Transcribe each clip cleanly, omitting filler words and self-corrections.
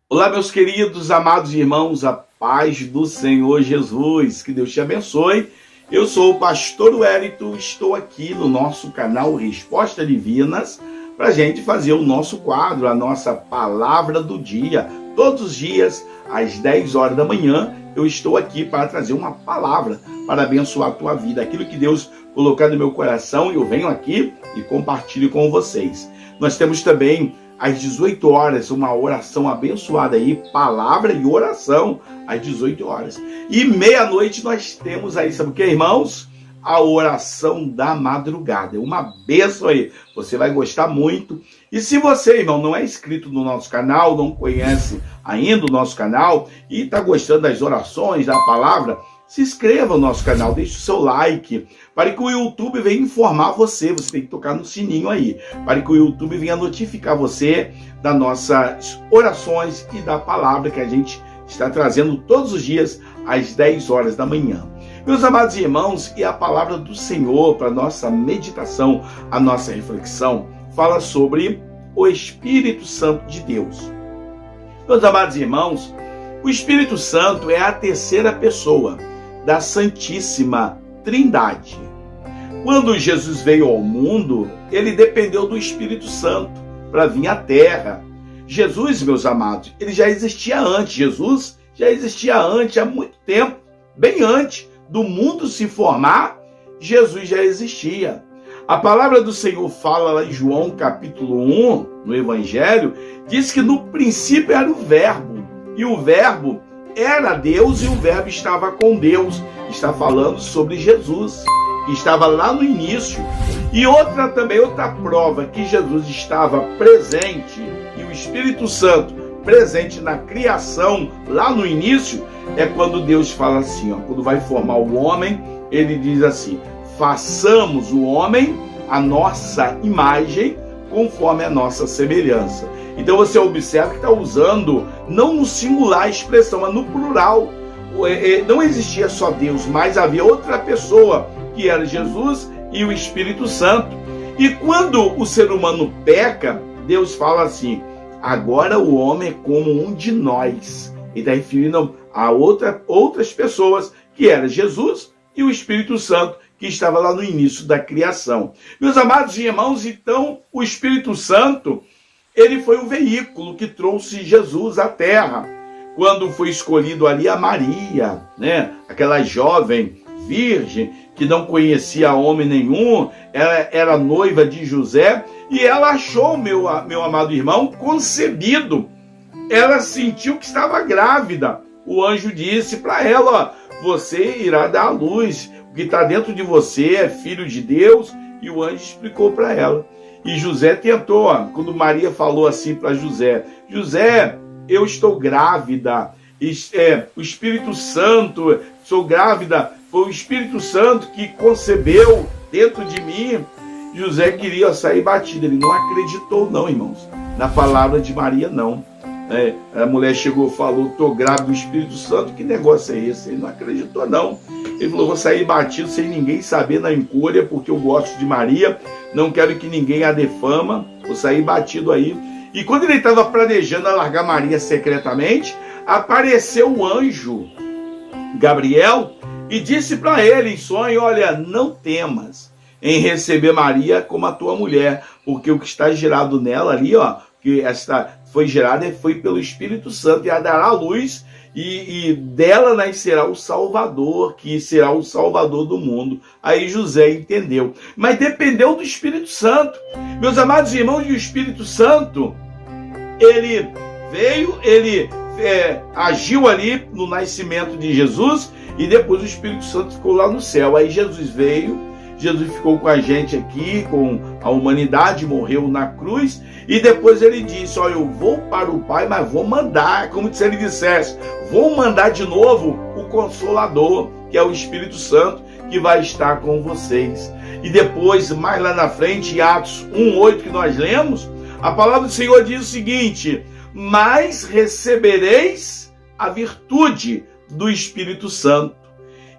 Olá, meus queridos, amados irmãos, a paz do Senhor Jesus, que Deus te abençoe. Eu sou o pastor Wellington, estou aqui no nosso canal Respostas Divinas para a gente fazer o nosso quadro, a nossa palavra do dia. Todos os dias, às 10 horas da manhã, eu estou aqui para trazer uma palavra para abençoar a tua vida. Aquilo que Deus colocou no meu coração, eu venho aqui e compartilho com vocês. Nós temos também às 18 horas, uma oração abençoada aí, palavra e oração às 18 horas. E meia-noite nós temos aí, sabe o que, irmãos? A oração da madrugada. É uma bênção aí, você vai gostar muito. E se você, irmão, não é inscrito no nosso canal, não conhece ainda o nosso canal e está gostando das orações, da palavra, se inscreva no nosso canal, deixe o seu like, para que o YouTube venha informar você. Você tem que tocar no sininho aí, para que o YouTube venha notificar você das nossas orações e da palavra que a gente está trazendo todos os dias às 10 horas da manhã. Meus amados irmãos, e a palavra do Senhor para a nossa meditação, a nossa reflexão, fala sobre o Espírito Santo de Deus. Meus amados irmãos, o Espírito Santo é a terceira pessoa da Santíssima Trindade. Quando Jesus veio ao mundo, ele dependeu do Espírito Santo para vir à Terra. Jesus, meus amados, ele já existia antes. Jesus já existia antes, há muito tempo, bem antes do mundo se formar, Jesus já existia. A palavra do Senhor fala lá em João capítulo 1, no Evangelho, diz que no princípio era o Verbo, e o Verbo era Deus e o Verbo estava com Deus. Está falando sobre Jesus, que estava lá no início. E outra prova que Jesus estava presente e o Espírito Santo presente na criação lá no início é quando Deus fala assim, quando vai formar o homem, ele diz assim: façamos o homem a nossa imagem conforme a nossa semelhança. Então você observa que está usando não no singular a expressão, mas no plural. Não existia só Deus, mas havia outra pessoa, que era Jesus e o Espírito Santo. E quando o ser humano peca, Deus fala assim: agora o homem é como um de nós. Ele está referindo a outras pessoas, que era Jesus e o Espírito Santo, que estava lá no início da criação. Meus amados irmãos, então o Espírito Santo, ele foi o veículo que trouxe Jesus à Terra. Quando foi escolhido ali a Maria, né? Aquela jovem virgem que não conhecia homem nenhum, ela era noiva de José, e ela achou, meu amado irmão, concebido. Ela sentiu que estava grávida. O anjo disse para ela: você irá dar à luz, o que está dentro de você é filho de Deus. E o anjo explicou para ela. E José tentou, quando Maria falou assim para José: José, eu estou grávida, o Espírito Santo, sou grávida, foi o Espírito Santo que concebeu dentro de mim. José queria sair batido, ele não acreditou não, irmãos, na palavra de Maria não. A mulher chegou e falou: estou grávida do Espírito Santo, que negócio é esse? Ele não acreditou não. Ele falou: vou sair batido sem ninguém saber na incúria, porque eu gosto de Maria, não quero que ninguém a defama, vou sair batido aí. E quando ele estava planejando largar Maria secretamente, apareceu o anjo Gabriel e disse para ele em sonho: olha, não temas em receber Maria como a tua mulher, porque o que está gerado nela ali, que esta foi gerada, foi pelo Espírito Santo, e a dará luz, e dela nascerá o Salvador, que será o Salvador do mundo. Aí José entendeu, mas dependeu do Espírito Santo. Meus amados irmãos, e o Espírito Santo, ele veio, ele agiu ali no nascimento de Jesus, e depois o Espírito Santo ficou lá no céu. Aí Jesus veio, Jesus ficou com a gente aqui, com a humanidade, morreu na cruz, e depois ele disse: olha, eu vou para o Pai, mas vou mandar, como se ele dissesse, vou mandar de novo o Consolador, que é o Espírito Santo, que vai estar com vocês. E depois, mais lá na frente, em Atos 1:8, que nós lemos, a palavra do Senhor diz o seguinte: mas recebereis a virtude do Espírito Santo,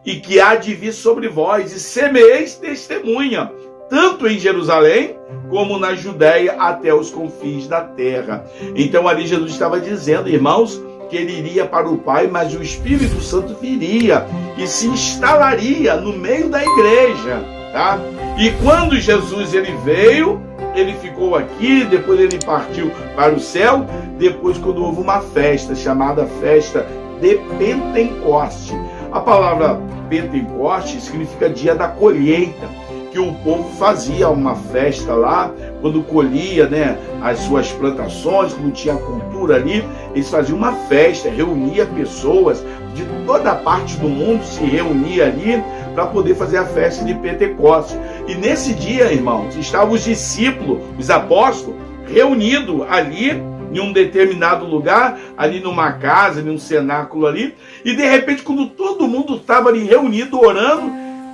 e que há de vir sobre vós, e semeis testemunha, tanto em Jerusalém, como na Judéia até os confins da terra. Então ali Jesus estava dizendo, irmãos, que ele iria para o Pai, mas o Espírito Santo viria e se instalaria no meio da igreja, tá? E quando Jesus ele veio, ele ficou aqui, depois ele partiu para o céu, depois quando houve uma festa chamada festa de Pentecoste. A palavra Pentecoste significa dia da colheita, que o povo fazia uma festa lá, quando colhia, né, as suas plantações, quando tinha cultura ali, eles faziam uma festa, reunia pessoas de toda a parte do mundo, se reunia ali para poder fazer a festa de Pentecostes. E nesse dia, irmãos, estavam os discípulos, os apóstolos, reunidos ali em um determinado lugar, ali numa casa, num cenáculo ali, e de repente, quando todo mundo estava ali reunido, orando,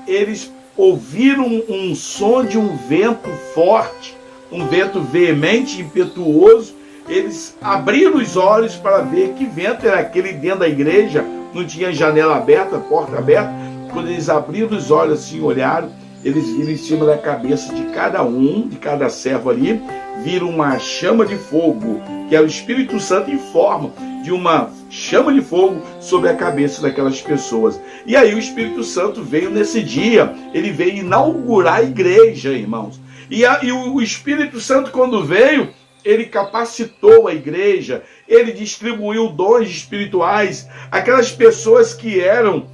eles ouviram um som de um vento forte, um vento veemente, impetuoso. Eles abriram os olhos para ver que vento era aquele dentro da igreja, não tinha janela aberta, porta aberta. Quando eles abriram os olhos assim, olharam, eles viram em cima da cabeça de cada um, de cada servo ali, viram uma chama de fogo, que é o Espírito Santo em forma de uma chama de fogo sobre a cabeça daquelas pessoas. E aí o Espírito Santo veio nesse dia, ele veio inaugurar a igreja, irmãos. E o Espírito Santo, quando veio, ele capacitou a igreja, ele distribuiu dons espirituais, aquelas pessoas que eram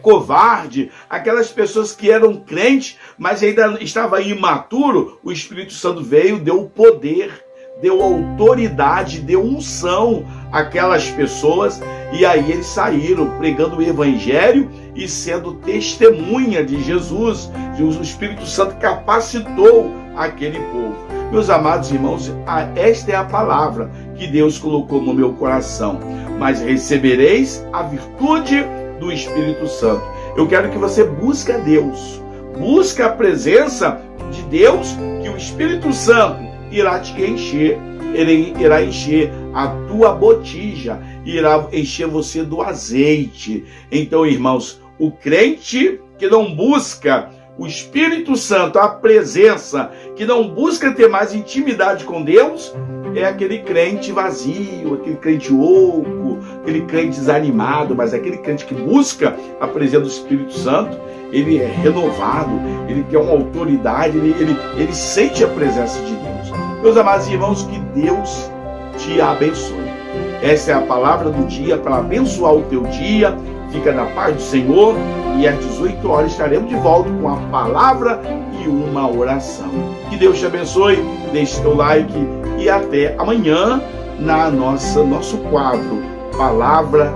covarde, aquelas pessoas que eram crentes, mas ainda estava imaturo, o Espírito Santo veio, deu poder, deu autoridade, deu unção àquelas pessoas, e aí eles saíram pregando o evangelho e sendo testemunha de Jesus. O Espírito Santo capacitou aquele povo. Meus amados irmãos, esta é a palavra que Deus colocou no meu coração. Mas recebereis a virtude do Espírito Santo. Eu quero que você busque a Deus, busque a presença de Deus, que o Espírito Santo irá te encher, ele irá encher a tua botija, irá encher você do azeite. Então, irmãos, o crente que não busca o Espírito Santo, a presença, que não busca ter mais intimidade com Deus, é aquele crente vazio, aquele crente oco, aquele crente desanimado. Mas aquele crente que busca a presença do Espírito Santo, ele é renovado, ele tem uma autoridade, ele sente a presença de Deus. Meus amados irmãos, que Deus te abençoe. Essa é a palavra do dia para abençoar o teu dia. Fica na paz do Senhor, e às 18 horas estaremos de volta com a palavra e uma oração. Que Deus te abençoe, deixe teu like e até amanhã na nosso quadro Palavra